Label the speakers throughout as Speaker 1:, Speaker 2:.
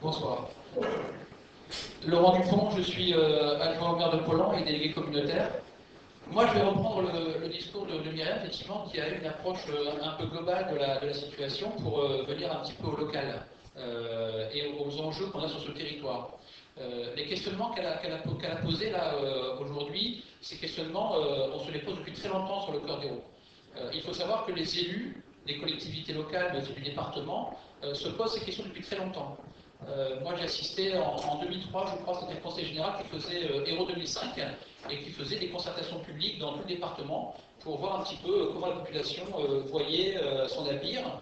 Speaker 1: Bonsoir. Laurent Dupont, je suis adjoint au maire de Pollan et délégué communautaire. Moi, je vais reprendre le discours de Myriam, effectivement, qui a eu une approche un peu globale de la situation pour venir un petit peu au local et aux enjeux qu'on a sur ce territoire. Les questionnements qu'elle a posés là aujourd'hui, ces questionnements, on se les pose depuis très longtemps sur le cœur d'Hérault. Il faut savoir que les élus des collectivités locales, mais aussi du département, se posent ces questions depuis très longtemps. Moi, j'ai assisté en 2003, je crois, c'était le Conseil général qui faisait Hérault 2005 et qui faisait des concertations publiques dans tout le département pour voir un petit peu comment la population voyait son avenir.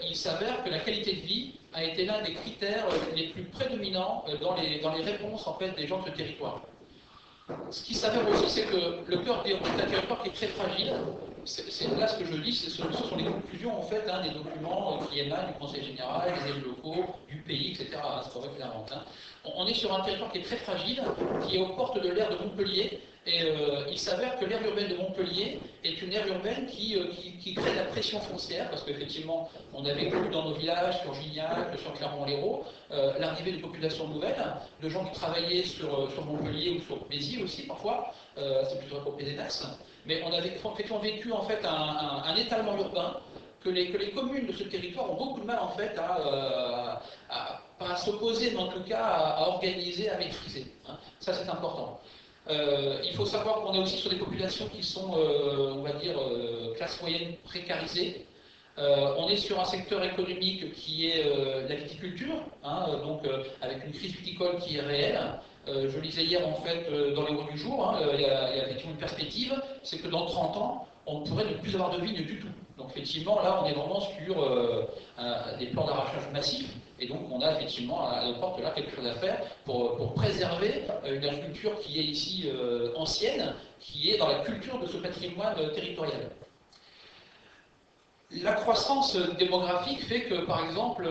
Speaker 1: Il s'avère que la qualité de vie a été l'un des critères les plus prédominants dans les réponses en fait, des gens de ce territoire. Ce qui s'avère aussi, c'est que le cœur d'Hérault est un territoire qui est très fragile. C'est là ce que je dis, ce sont les conclusions en fait, des documents qui émanent du Conseil général, des élus locaux, du pays, etc. C'est pas vrai que j'invente. On est sur un territoire qui est très fragile, qui est aux portes de l'aire de Montpellier, et il s'avère que l'aire urbaine de Montpellier est une aire urbaine qui crée de la pression foncière, parce qu'effectivement, on a vécu dans nos villages, sur Gignac, sur Clermont-Lérault, l'arrivée de populations nouvelles, de gens qui travaillaient sur Montpellier ou sur Béziers aussi parfois, c'est plutôt vrai pour Pézenas, mais on a vécu en fait un étalement urbain que les communes de ce territoire ont beaucoup de mal en fait pas à s'opposer, mais en tout cas à organiser, à maîtriser. Ça c'est important. Il faut savoir qu'on est aussi sur des populations qui sont, on va dire, classe moyenne précarisée. On est sur un secteur économique qui est la viticulture, donc avec une crise viticole qui est réelle. Je lisais hier en fait dans les mots du jour, il y a effectivement une perspective, c'est que dans 30 ans, on ne pourrait ne plus avoir de vignes du tout. Donc effectivement, là, on est vraiment sur des plans d'arrachage massifs, et donc on a effectivement à nos portes là quelque chose à faire pour préserver une agriculture qui est ici ancienne, qui est dans la culture de ce patrimoine territorial. La croissance démographique fait que, par exemple,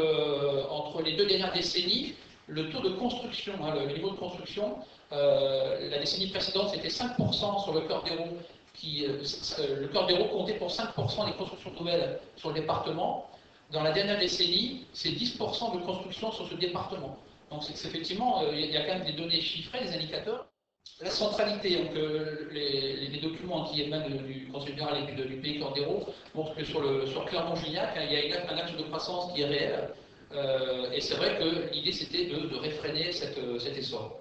Speaker 1: entre les 2 dernières décennies, le taux de construction, le niveau de construction, la décennie précédente, c'était 5% sur le cœur d'Hérault. Le cœur d'Hérault comptait pour 5% des constructions nouvelles sur le département. Dans la dernière décennie, c'est 10% de construction sur ce département. Donc, effectivement, il y a quand même des données chiffrées, des indicateurs. La centralité, donc les documents qui émanent du Conseil général et du pays Cœur d'Hérault montrent que sur Clermont-Gignac, il y a un axe de croissance qui est réel. Et c'est vrai que l'idée c'était de réfréner cet essor.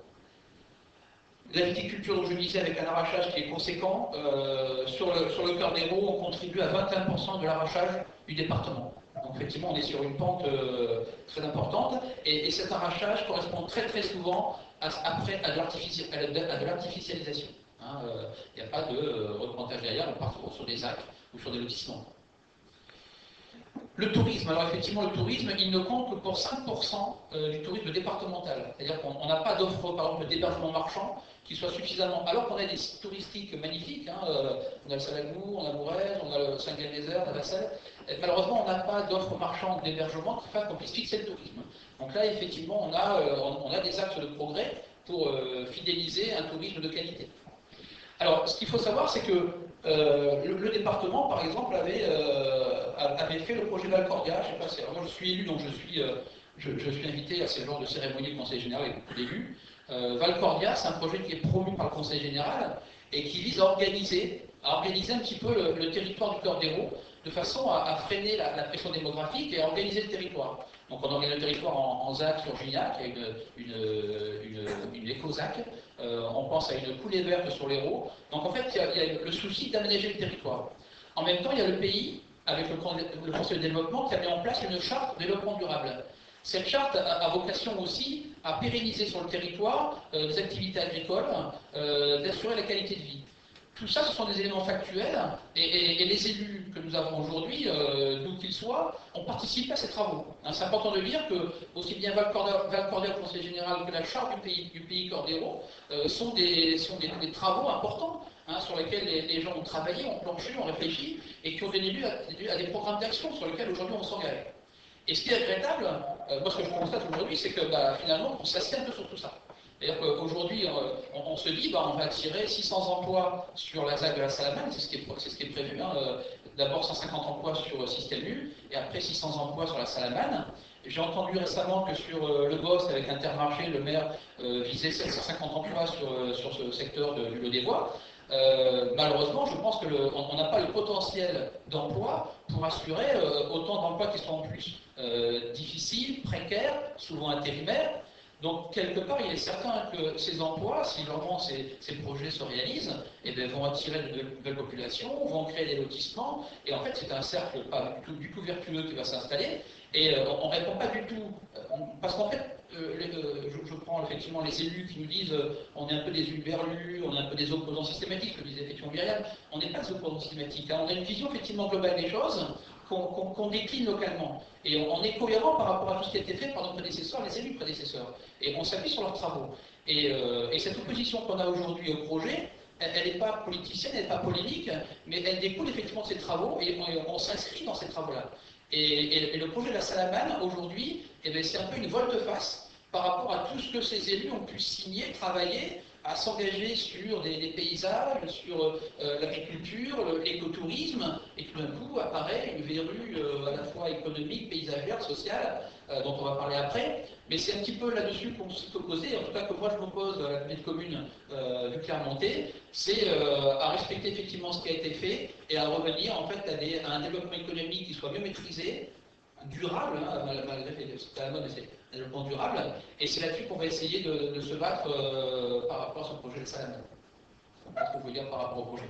Speaker 1: La viticulture, dont je disais, avec un arrachage qui est conséquent, sur le Cœur d'Hérault, on contribue à 21% de l'arrachage du département. Donc effectivement, on est sur une pente très importante, et cet arrachage correspond très très souvent après à de l'artificialisation. Il n'y a pas de replantage derrière, on part sur des actes ou sur des lotissements. Le tourisme, alors effectivement le tourisme, il ne compte que pour 5% du tourisme départemental. C'est-à-dire qu'on n'a pas d'offre, par exemple, d'hébergement marchand qui soit suffisamment... Alors qu'on a des sites touristiques magnifiques, on a le Salagou, on a Bourrez, on a le Saint-Gall-des-Heures, on a Vassal. Malheureusement, on n'a pas d'offre marchande d'hébergement qui fasse qu'on puisse fixer le tourisme. Donc là, effectivement, on a des axes de progrès pour fidéliser un tourisme de qualité. Alors, ce qu'il faut savoir, c'est que le département, par exemple, avait fait le projet Valcordia. Je sais pas, moi, je suis élu, donc je suis invité à ce genre de cérémonie du Conseil général avec beaucoup d'élus. Valcordia, c'est un projet qui est promu par le Conseil général et qui vise à organiser un petit peu le territoire du Cœur d'Hérault de façon à freiner la pression démographique et à organiser le territoire. Donc on organise le territoire en ZAC sur Gignac, il y a une éco-ZAC, on pense à une coulée verte sur l'Hérault. Donc en fait, il y a le souci d'aménager le territoire. En même temps, il y a le pays, avec le Conseil de développement, qui a mis en place une charte de développement durable. Cette charte a vocation aussi à pérenniser sur le territoire des activités agricoles, d'assurer la qualité de vie. Tout ça, ce sont des éléments factuels, et les élus que nous avons aujourd'hui, d'où qu'ils soient, ont participé à ces travaux. C'est important de dire que, aussi bien Valcordia au Conseil général que la charte du pays Cœur d'Hérault sont des travaux importants, sur lesquels les gens ont travaillé, ont planché, ont réfléchi, et qui ont donné lieu à des programmes d'action sur lesquels aujourd'hui on s'engage. Et ce qui est regrettable, moi ce que je constate aujourd'hui, c'est que finalement on s'assied un peu sur tout ça. C'est-à-dire qu'aujourd'hui, on se dit, on va attirer 600 emplois sur la ZAC de la Salamane, c'est ce qui est prévu. D'abord 150 emplois sur Système U, et après 600 emplois sur la Salamane. J'ai entendu récemment que sur le Goss, avec Intermarché, le maire visait 750 emplois sur ce secteur du Le-des-Bois. Malheureusement, je pense qu'on n'a pas le potentiel d'emploi pour assurer autant d'emplois qui sont en plus difficiles, précaires, souvent intérimaires. Donc, quelque part, il est certain que ces emplois, si vraiment ces projets se réalisent, eh bien, vont attirer de nouvelles populations, vont créer des lotissements, et en fait, c'est un cercle pas du tout vertueux qui va s'installer, et on ne répond pas du tout, parce qu'en fait, je prends effectivement les élus qui nous disent on est un peu des hurluberlus, on est un peu des opposants systématiques, que disait effectivement Myriam, on n'est pas des opposants systématiques, hein, on a une vision effectivement globale des choses, qu'on décline localement. Et on est cohérent par rapport à tout ce qui a été fait par nos prédécesseurs, les élus prédécesseurs. Et on s'appuie sur leurs travaux. Et cette opposition qu'on a aujourd'hui au projet, elle n'est pas politicienne, elle n'est pas polémique, mais elle découle effectivement de ces travaux et on s'inscrit dans ces travaux-là. Et le projet de la Salamane, aujourd'hui, eh c'est un peu une volte-face par rapport à tout ce que ces élus ont pu signer, travailler, à s'engager sur des paysages, sur l'agriculture, l'écotourisme, et tout d'un coup apparaît une verrue à la fois économique, paysagère, sociale, dont on va parler après. Mais c'est un petit peu là-dessus qu'on s'est opposé, en tout cas que moi je m'oppose à la communauté de communes du Clermontais, c'est à respecter effectivement ce qui a été fait et à revenir en fait à un développement économique qui soit mieux maîtrisé, durable, hein, malgré c'est à la mode, mais c'est un développement durable, et c'est là-dessus qu'on va essayer de se battre par rapport à ce projet de Salamane. C'est ce que je veux dire par rapport au projet.